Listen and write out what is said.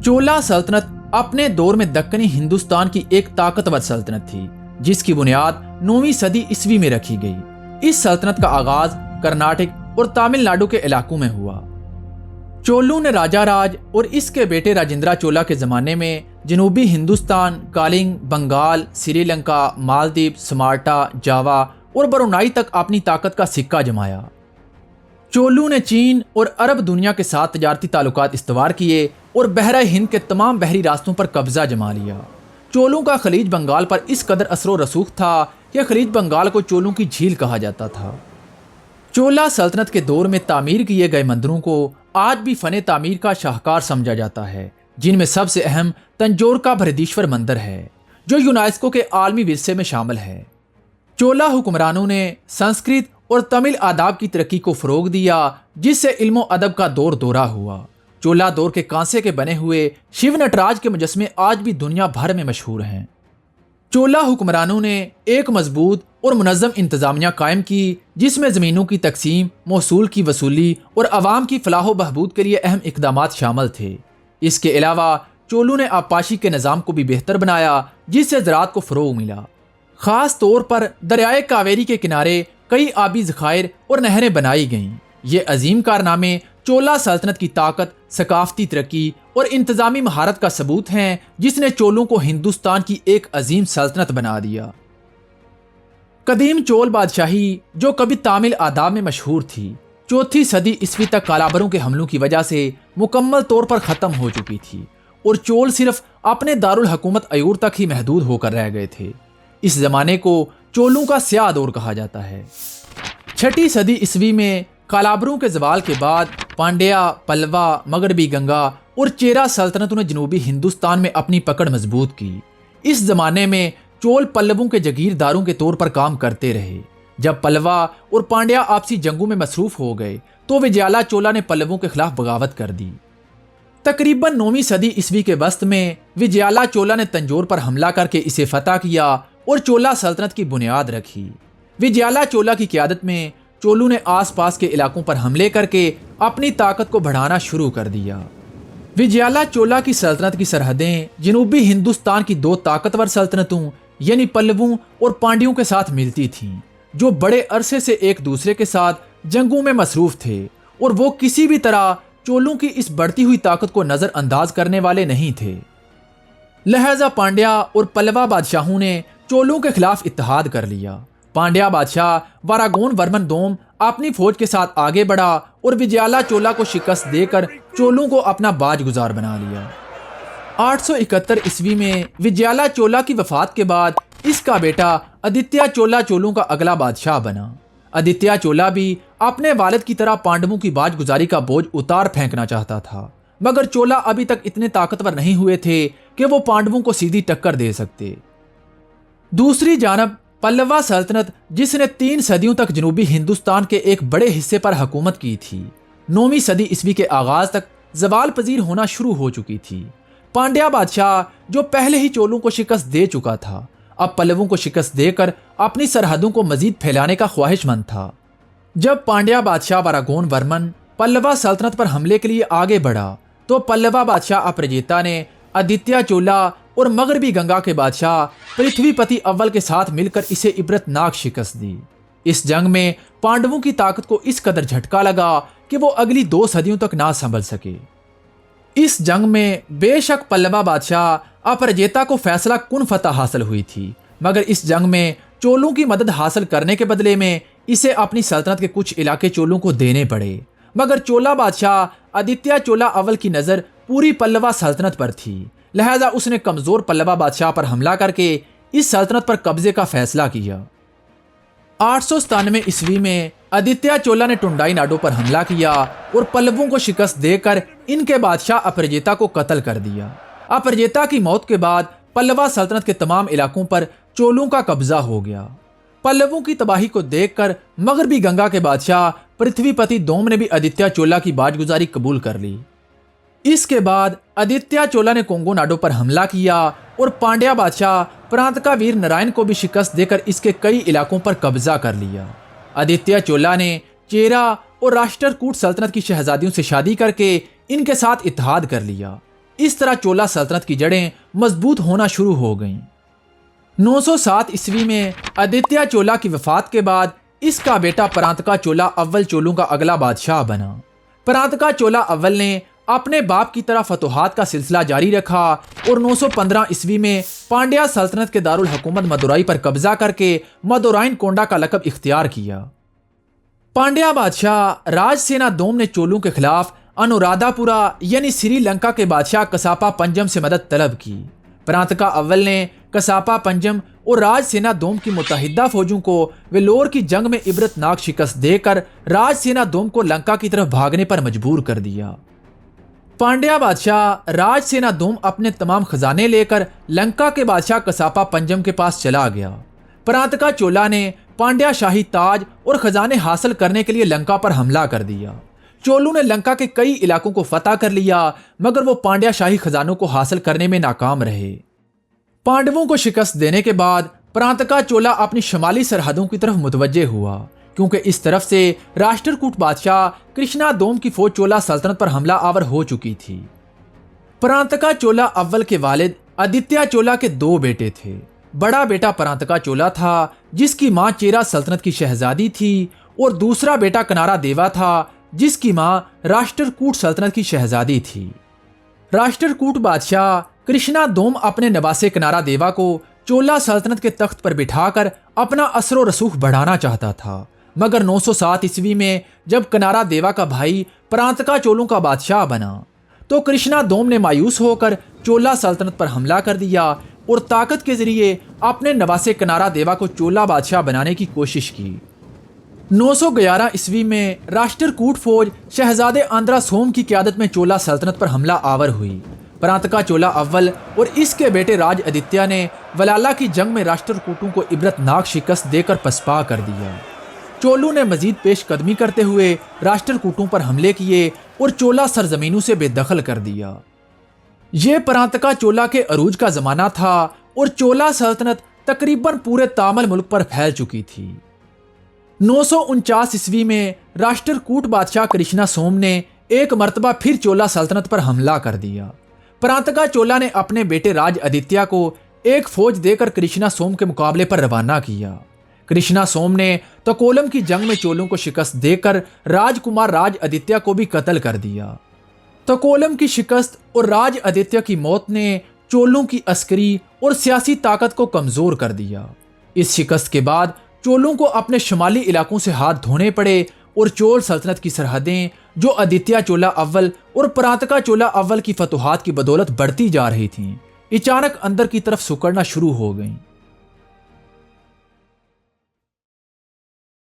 चोला सल्तनत अपने दौर में दक्कनी हिंदुस्तान की एक ताकतवर सल्तनत थी, जिसकी बुनियाद 9वीं सदी ईस्वी में रखी गई। इस सल्तनत का आगाज कर्नाटक और तमिलनाडु के इलाकों में हुआ। चोलों ने राजा राज और इसके बेटे राजेंद्र चोला के जमाने में जनूबी हिंदुस्तान, कालिंग, बंगाल, श्रीलंका, मालदीव, स्मार्टा, जावा और ब्रुनाई तक अपनी ताकत का सिक्का जमाया। चोलों ने चीन और अरब दुनिया के साथ तजारती ताल्लुकात इस्तवार किए और बहरा हिंद के तमाम बहरी रास्तों पर कब्जा जमा लिया। चोलों का खलीज बंगाल पर इस कदर असर रसूख था कि खलीज बंगाल को चोलों की झील कहा जाता था। चोला सल्तनत के दौर में तामीर किए गए मंदिरों को आज भी फने तामीर का शाहकार समझा जाता है, जिनमें सबसे अहम तंजौर का बृहदीश्वर मंदिर है, जो यूनेस्को के आलमी विरसे में शामिल है। चोला हुक्मरानों ने संस्कृत और तमिल आदाब की तरक्की को फरोग दिया, जिससे इल्मो अदब का दौर दोहरा हुआ। चोला दौर के कांसे के बने हुए शिव नटराज के मुजस्मे आज भी दुनिया भर में मशहूर हैं। चोला हुक्मरानों ने एक मजबूत और मुनज़्ज़म इंतजामिया कायम की, जिसमें ज़मीनों की तकसीम, मौसूल की वसूली और अवाम की फलाह बहबूद के लिए अहम इक़दामात शामिल थे। इसके अलावा चोलों ने आबपाशी के निज़ाम को भी बेहतर बनाया, जिससे ज़राअत को फ़रोग़ मिला। ख़ास तौर पर दरियाए कावेरी के किनारे कई आबी ज़खायर और नहरें बनाई गईं। ये अजीम कारनामे चोला सल्तनत की ताकत, सकाफती तरक्की और इंतजामी महारत का सबूत हैं, जिसने चोलों को हिंदुस्तान की एक अजीम सल्तनत बना दिया। कदीम चोल बादशाही, जो कभी तामिल आदाब में मशहूर थी, 4वीं सदी ईस्वी तक कालाबरों के हमलों की वजह से मुकम्मल तौर पर ख़त्म हो चुकी थी और चोल सिर्फ अपने दारुल हुकूमत अयूर तक ही महदूद होकर रह गए थे। इस जमाने को चोलों का स्याह दौर कहा जाता है। 6वीं सदी ईस्वी में कालाबरों के जवाल के बाद पांड्या, पल्लवा, मगरबी गंगा और चेरा सल्तनतों ने जनूबी हिंदुस्तान में अपनी पकड़ मजबूत की। इस जमाने में चोल पल्लवों के जगीरदारों के तौर पर काम करते रहे। जब पल्लवा और पांड्या आपसी जंगों में मसरूफ हो गए तो विजयाला चोला ने पल्लवों के खिलाफ बगावत कर दी। तकरीबन 9वीं सदी ईस्वी के वस्त में विजयाला चोला ने तंजौर पर हमला करके इसे फतह किया और चोला सल्तनत की बुनियाद रखी। विजयाला चोला की क़यादत में चोलों ने आसपास के इलाकों पर हमले करके अपनी ताकत को बढ़ाना शुरू कर दिया। विजयाला चोला की सल्तनत की सरहदें जनूबी हिंदुस्तान की 2 ताकतवर सल्तनतों यानी पल्लवों और पांड्यों के साथ मिलती थीं, जो बड़े अरसे से एक दूसरे के साथ जंगों में मसरूफ थे और वो किसी भी तरह चोलों की इस बढ़ती हुई ताकत को नज़रअंदाज करने वाले नहीं थे। लिहाजा पांड्या और पल्लवा बादशाहों ने चोलों के खिलाफ इत्तेहाद कर लिया। पांड्या बादशाह वारागोन वर्मन दोम अपनी फौज के साथ आगे बढ़ा और विजयाला चोला को शिकस्त देकर चोलों को अपना बाजगुजार बना लिया। 871 ईस्वी में विजयाला चोला की वफात के बाद इसका बेटा आदित्य चोला चोलों का अगला बादशाह बना। आदित्य चोला भी अपने वालिद की तरह पांडवों की बाजगुजारी का बोझ उतार फेंकना चाहता था, मगर चोला अभी तक इतने ताकतवर नहीं हुए थे कि वो पांडवों को सीधी टक्कर दे सकते। दूसरी जानब पल्लवा सल्तनत, जिसने 3 सदियों तक जनूबी हिंदुस्तान के एक बड़े हिस्से पर हुकूमत की थी, 9वीं सदी ईस्वी के आगाज तक जवाल पजीर होना शुरू हो चुकी थी। पांड्या बादशाह, जो पहले ही चोलों को शिकस्त दे चुका था, अब पल्लवों को शिकस्त देकर अपनी सरहदों को मजीद फैलाने का ख्वाहिशमंद था। जब पांड्या बादशाह वारागोन वर्मन पल्लवा सल्तनत पर हमले के लिए आगे बढ़ा तो पल्लवा बादशाह अपरजेता ने आदित्य चोला और मगरबी गंगा के बादशाह पृथ्वीपति अव्वल के साथ मिलकर इसे इबरतनाक शिकस्त दी। इस जंग में पांडवों की ताकत को इस कदर झटका लगा कि वो अगली 2 सदियों तक ना संभल सके। इस जंग में बेशक पल्लवा बादशाह अपरजेता को फैसला कुन फतह हासिल हुई थी, मगर इस जंग में चोलों की मदद हासिल करने के बदले में इसे अपनी सल्तनत के कुछ इलाके चोलों को देने पड़े। मगर चोला बादशाह आदित्य चोला अव्वल की नज़र पूरी पल्लवा सल्तनत पर थी, लिहाजा उसने कमज़ोर पल्लवा बादशाह पर हमला करके इस सल्तनत पर कब्जे का फैसला किया। 897 ईस्वी में आदित्य चोला ने टुंडाई नाडो पर हमला किया और पल्लवों को शिकस्त देकर इनके बादशाह अपरजेता को कत्ल कर दिया। अपरजेता की मौत के बाद पल्लवा सल्तनत के तमाम इलाकों पर चोलों का कब्जा हो गया। पल्लवों की तबाही को देखकर मगरबी गंगा के बादशाह पृथ्वीपति दोम ने भी आदित्य चोला की बाजगुजारी कबूल कर ली। इसके बाद आदित्य चोला ने कोंगो नाडो पर हमला किया और पांड्या बादशाह प्रांत का वीर नारायण को भी शिकस्त देकर इसके कई इलाकों पर कब्जा कर लिया। आदित्य चोला ने चेरा और राष्ट्रकूट सल्तनत की शहजादियों से शादी करके इनके साथ इत्तेहाद कर लिया। इस तरह चोला सल्तनत की जड़ें मजबूत होना शुरू हो गईं। 907 ईस्वी में आदित्य चोला की वफात के बाद इसका बेटा परांतका चोला अव्वल चोलों का अगला बादशाह बना। परांतका चोला अव्वल ने अपने बाप की तरह फतुहात का सिलसिला जारी रखा और 915 ईस्वी में पांड्या सल्तनत के दारुल हुकूमत मदुराई पर कब्जा करके मदुराइन कोंडा का लकब इख्तियार किया। पांड्या बादशाह राजसेना दोम ने चोलों के खिलाफ अनुराधापुरा यानी श्रीलंका के बादशाह कसापा पंजम से मदद तलब की। परांतका अव्वल ने कसापा पंजम और राजसेना दोम की मुत्तहिदा फौजों को वेलोर की जंग में इबरतनाक शिकस्त देकर राजसेना दोम को लंका की तरफ भागने पर मजबूर कर दिया। पांड्या बादशाह राजसेना दोम अपने तमाम खजाने लेकर लंका के बादशाह कसापा पंजम के पास चला गया। परांतका चोला ने पांड्या शाही ताज और खजाने हासिल करने के लिए लंका पर हमला कर दिया। चोलों ने लंका के कई इलाकों को फतह कर लिया, मगर वो पांड्या शाही खजानों को हासिल करने में नाकाम रहे। पांडवों को शिकस्त देने के बाद परांतका चोला अपनी शमाली सरहदों की तरफ मुतवज्जे हुआ, क्योंकि इस तरफ से राष्ट्रकूट बादशाह कृष्णा दोम की फौज चोला सल्तनत पर हमला आवर हो चुकी थी। परांतका चोला अव्वल के वालिद आदित्य चोला के 2 बेटे थे। बड़ा बेटा परांतका चोला था, जिसकी मां चेरा सल्तनत की शहजादी थी, और दूसरा बेटा कनारा देवा था, जिसकी मां राष्ट्रकूट सल्तनत की शहजादी थी। राष्ट्रकूट बादशाह कृष्णा दोम अपने नवासे कनारा देवा को चोला सल्तनत के तख्त पर बिठाकर अपना असरो रसूख बढ़ाना चाहता था, मगर 907 ईस्वी में जब कनारा देवा का भाई परांतका चोलों का बादशाह बना तो कृष्णा दोम ने मायूस होकर चोला सल्तनत पर हमला कर दिया और ताकत के जरिए अपने नवासे कनारा देवा को चोला बादशाह बनाने की कोशिश की। 911 ईस्वी में राष्ट्रकूट फौज शहजादे आंद्रा सोम की क़यादत में चोला सल्तनत पर हमला आवर हुई। परांतका चोला अव्वल और इसके बेटे राज आदित्य ने वलाला की जंग में राष्ट्रकूटों को इबरतनाक शिकस्त देकर पसपा कर दिया। चोलों ने मजीद पेशकदमी करते हुए राष्ट्रकूटों पर हमले किए और चोला सरजमीनों से बेदखल कर दिया। ये परांतका चोला के अरूज का जमाना था और चोला सल्तनत तकरीबन पूरे तामिल मुल्क पर फैल चुकी थी। 949 ईस्वी में राष्ट्रकूट बादशाह कृष्णा सोम ने एक मर्तबा फिर चोला सल्तनत पर हमला कर दिया। परांतका चोला ने अपने बेटे राज आदित्य को एक फौज देकर कृष्णा सोम के मुकाबले पर रवाना किया। कृष्णा सोम ने तकोलम की जंग में चोलों को शिकस्त देकर राजकुमार राज आदित्य को भी कत्ल कर दिया। तकोलम की शिकस्त और राज आदित्य की मौत ने चोलों की अस्करी और सियासी ताकत को कमजोर कर दिया। इस शिकस्त के बाद चोलों को अपने शुमाली इलाकों से हाथ धोने पड़े और चोल सल्तनत की सरहदें, जो आदित्य चोला अव्वल और परांतका चोला अव्वल की फतुहात की बदौलत बढ़ती जा रही थीं, अचानक अंदर की तरफ सिकुड़ना शुरू हो गईं।